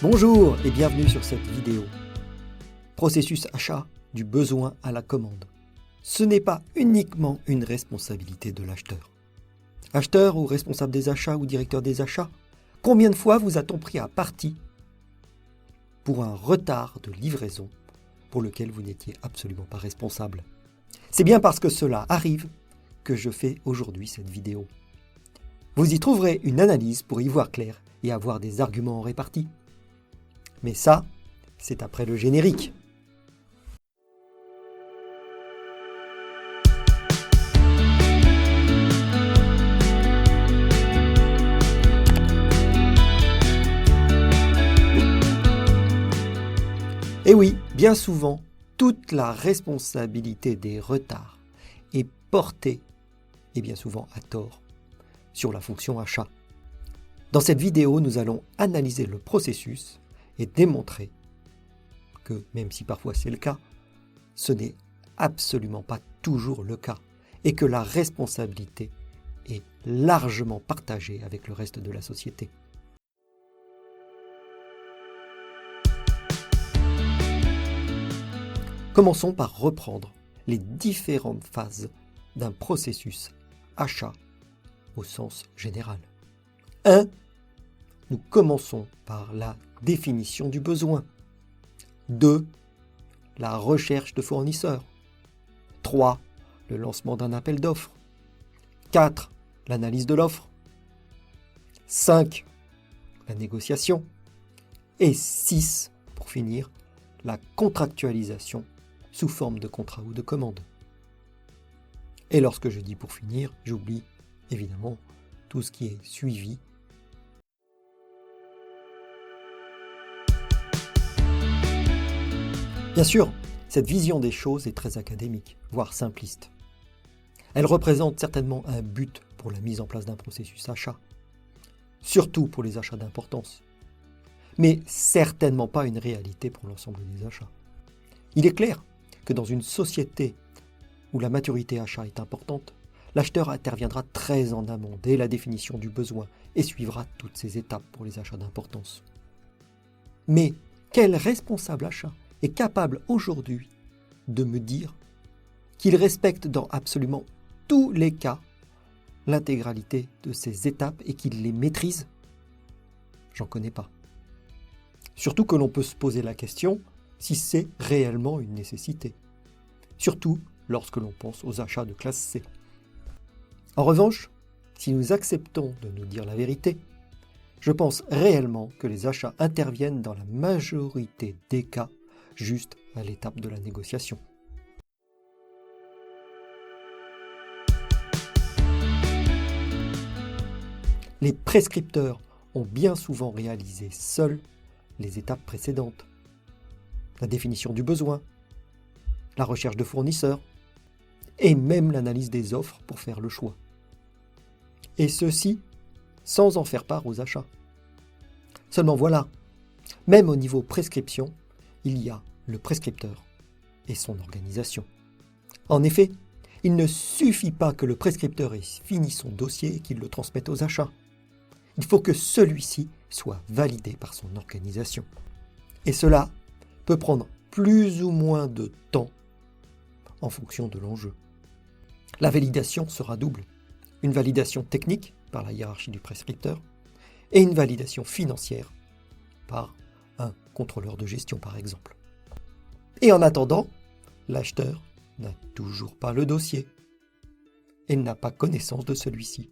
Bonjour et bienvenue sur cette vidéo. Processus achat du besoin à la commande. Ce n'est pas uniquement une responsabilité de l'acheteur. Acheteur ou responsable des achats ou directeur des achats, combien de fois vous a-t-on pris à partie pour un retard de livraison pour lequel vous n'étiez absolument pas responsable? C'est bien parce que cela arrive que je fais aujourd'hui cette vidéo. Vous y trouverez une analyse pour y voir clair et avoir des arguments en répartie. Mais ça, c'est après le générique. Et oui, bien souvent, toute la responsabilité des retards est portée, et bien souvent à tort, sur la fonction achat. Dans cette vidéo, nous allons analyser le processus et démontrer que, même si parfois c'est le cas, ce n'est absolument pas toujours le cas et que la responsabilité est largement partagée avec le reste de la société. Commençons par reprendre les différentes phases d'un processus achat au sens général. 1. Nous commençons par la définition du besoin. 2. La recherche de fournisseurs. 3. Le lancement d'un appel d'offres. 4. L'analyse de l'offre. 5. La négociation. Et 6. Pour finir, la contractualisation sous forme de contrat ou de commande. Et lorsque je dis pour finir, j'oublie évidemment tout ce qui est suivi. Bien sûr, cette vision des choses est très académique, voire simpliste. Elle représente certainement un but pour la mise en place d'un processus achat, surtout pour les achats d'importance, mais certainement pas une réalité pour l'ensemble des achats. Il est clair que dans une société où la maturité achat est importante, l'acheteur interviendra très en amont dès la définition du besoin et suivra toutes ces étapes pour les achats d'importance. Mais quel responsable achat est capable aujourd'hui de me dire qu'il respecte dans absolument tous les cas l'intégralité de ces étapes et qu'il les maîtrise? J'en connais pas. Surtout que l'on peut se poser la question si c'est réellement une nécessité. Surtout lorsque l'on pense aux achats de classe C. En revanche, si nous acceptons de nous dire la vérité, je pense réellement que les achats interviennent dans la majorité des cas juste à l'étape de la négociation. Les prescripteurs ont bien souvent réalisé seuls les étapes précédentes. La définition du besoin, la recherche de fournisseurs et même l'analyse des offres pour faire le choix. Et ceci sans en faire part aux achats. Seulement voilà, même au niveau prescription, il y a le prescripteur et son organisation. En effet, il ne suffit pas que le prescripteur ait fini son dossier et qu'il le transmette aux achats. Il faut que celui-ci soit validé par son organisation. Et cela peut prendre plus ou moins de temps en fonction de l'enjeu. La validation sera double. Une validation technique par la hiérarchie du prescripteur et une validation financière par un contrôleur de gestion par exemple. Et en attendant, l'acheteur n'a toujours pas le dossier et n'a pas connaissance de celui-ci.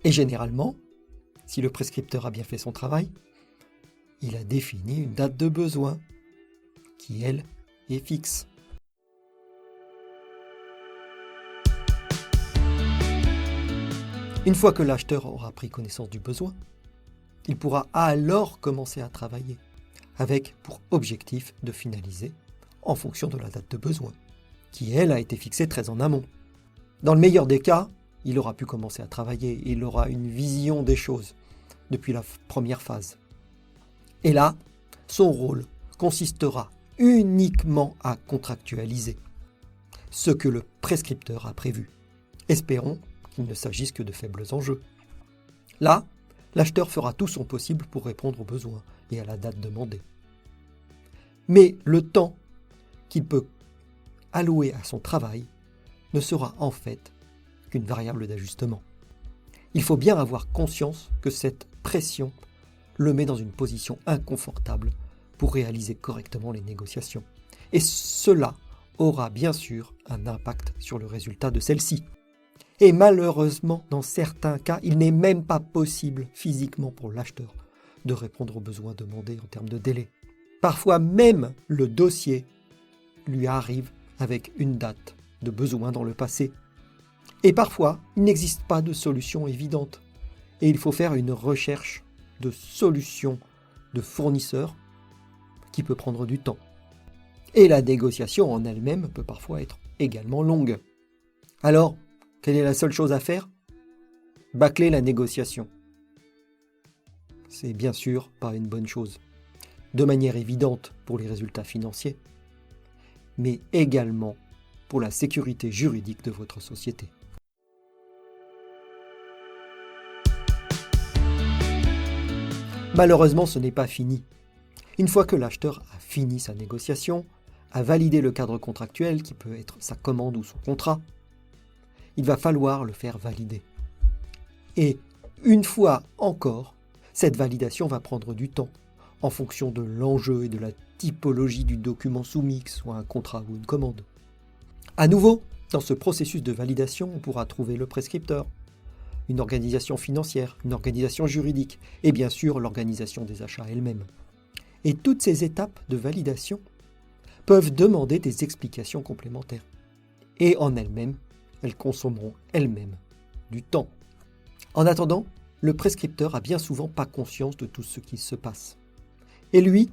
Et généralement, si le prescripteur a bien fait son travail, il a défini une date de besoin qui, elle, est fixe. Une fois que l'acheteur aura pris connaissance du besoin, il pourra alors commencer à travailler avec pour objectif de finaliser en fonction de la date de besoin, qui elle a été fixée très en amont. Dans le meilleur des cas, il aura pu commencer à travailler et il aura une vision des choses depuis la première phase. Et là, son rôle consistera uniquement à contractualiser ce que le prescripteur a prévu. Espérons qu'il ne s'agisse que de faibles enjeux. Là, L'acheteur fera tout son possible pour répondre aux besoins et à la date demandée. Mais le temps qu'il peut allouer à son travail ne sera en fait qu'une variable d'ajustement. Il faut bien avoir conscience que cette pression le met dans une position inconfortable pour réaliser correctement les négociations. Et cela aura bien sûr un impact sur le résultat de celle-ci. Et malheureusement, dans certains cas, il n'est même pas possible physiquement pour l'acheteur de répondre aux besoins demandés en termes de délai. Parfois même, le dossier lui arrive avec une date de besoin dans le passé. Et parfois, il n'existe pas de solution évidente. Et il faut faire une recherche de solutions de fournisseurs qui peut prendre du temps. Et la négociation en elle-même peut parfois être également longue. Alors, quelle est la seule chose à faire? Bâcler la négociation. C'est bien sûr pas une bonne chose, de manière évidente pour les résultats financiers, mais également pour la sécurité juridique de votre société. Malheureusement, ce n'est pas fini. Une fois que l'acheteur a fini sa négociation, a validé le cadre contractuel qui peut être sa commande ou son contrat, il va falloir le faire valider. Et une fois encore, cette validation va prendre du temps en fonction de l'enjeu et de la typologie du document soumis, que ce soit un contrat ou une commande. À nouveau, dans ce processus de validation, on pourra trouver le prescripteur, une organisation financière, une organisation juridique et bien sûr l'organisation des achats elle-même. Et toutes ces étapes de validation peuvent demander des explications complémentaires. Et en elles-mêmes, elles consommeront elles-mêmes du temps. En attendant, le prescripteur a bien souvent pas conscience de tout ce qui se passe. Et lui,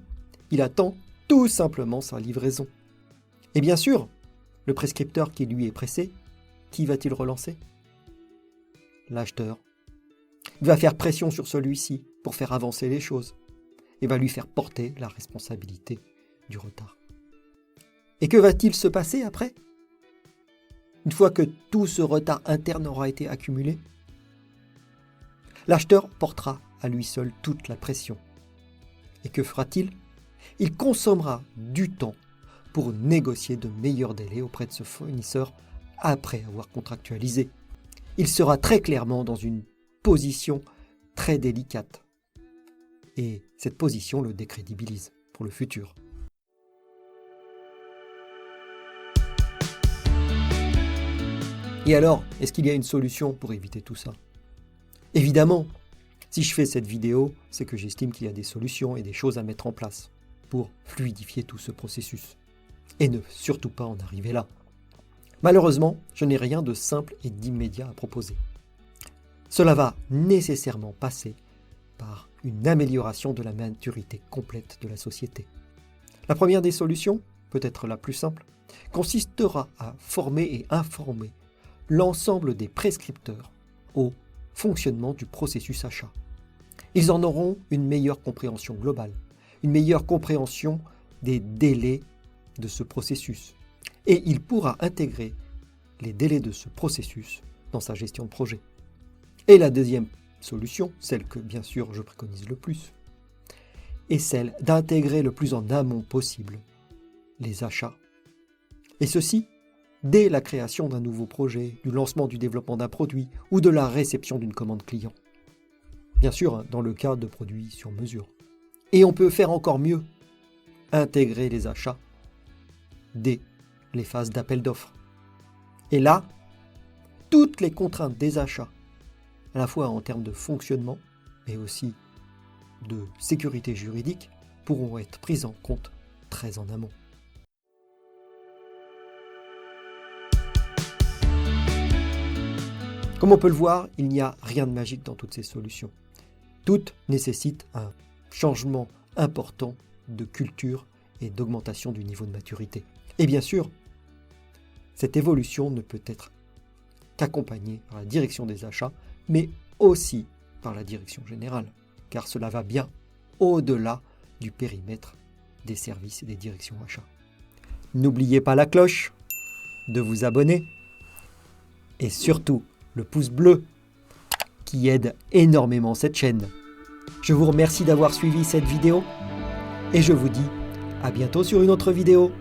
il attend tout simplement sa livraison. Et bien sûr, le prescripteur qui lui est pressé, qui va-t-il relancer? L'acheteur. Il va faire pression sur celui-ci pour faire avancer les choses et va lui faire porter la responsabilité du retard. Et que va-t-il se passer après? Une fois que tout ce retard interne aura été accumulé, l'acheteur portera à lui seul toute la pression. Et que fera-t-il? Il consommera du temps pour négocier de meilleurs délais auprès de ce fournisseur après avoir contractualisé. Il sera très clairement dans une position très délicate. Et cette position le décrédibilise pour le futur. Et alors, est-ce qu'il y a une solution pour éviter tout ça? Évidemment, si je fais cette vidéo, c'est que j'estime qu'il y a des solutions et des choses à mettre en place pour fluidifier tout ce processus. Et ne surtout pas en arriver là. Malheureusement, je n'ai rien de simple et d'immédiat à proposer. Cela va nécessairement passer par une amélioration de la maturité complète de la société. La première des solutions, peut-être la plus simple, consistera à former et informer l'ensemble des prescripteurs au fonctionnement du processus achat. Ils en auront une meilleure compréhension globale, une meilleure compréhension des délais de ce processus. Et il pourra intégrer les délais de ce processus dans sa gestion de projet. Et la deuxième solution, celle que bien sûr je préconise le plus, est celle d'intégrer le plus en amont possible les achats. Et ceci dès la création d'un nouveau projet, du lancement du développement d'un produit ou de la réception d'une commande client. Bien sûr, dans le cas de produits sur mesure. Et on peut faire encore mieux, intégrer les achats dès les phases d'appel d'offres. Et là, toutes les contraintes des achats, à la fois en termes de fonctionnement, mais aussi de sécurité juridique, pourront être prises en compte très en amont. Comme on peut le voir, il n'y a rien de magique dans toutes ces solutions. Toutes nécessitent un changement important de culture et d'augmentation du niveau de maturité. Et bien sûr, cette évolution ne peut être qu'accompagnée par la direction des achats, mais aussi par la direction générale, car cela va bien au-delà du périmètre des services et des directions achats. N'oubliez pas la cloche, de vous abonner, et surtout le pouce bleu qui aident énormément cette chaîne. Je vous remercie d'avoir suivi cette vidéo et je vous dis à bientôt sur une autre vidéo.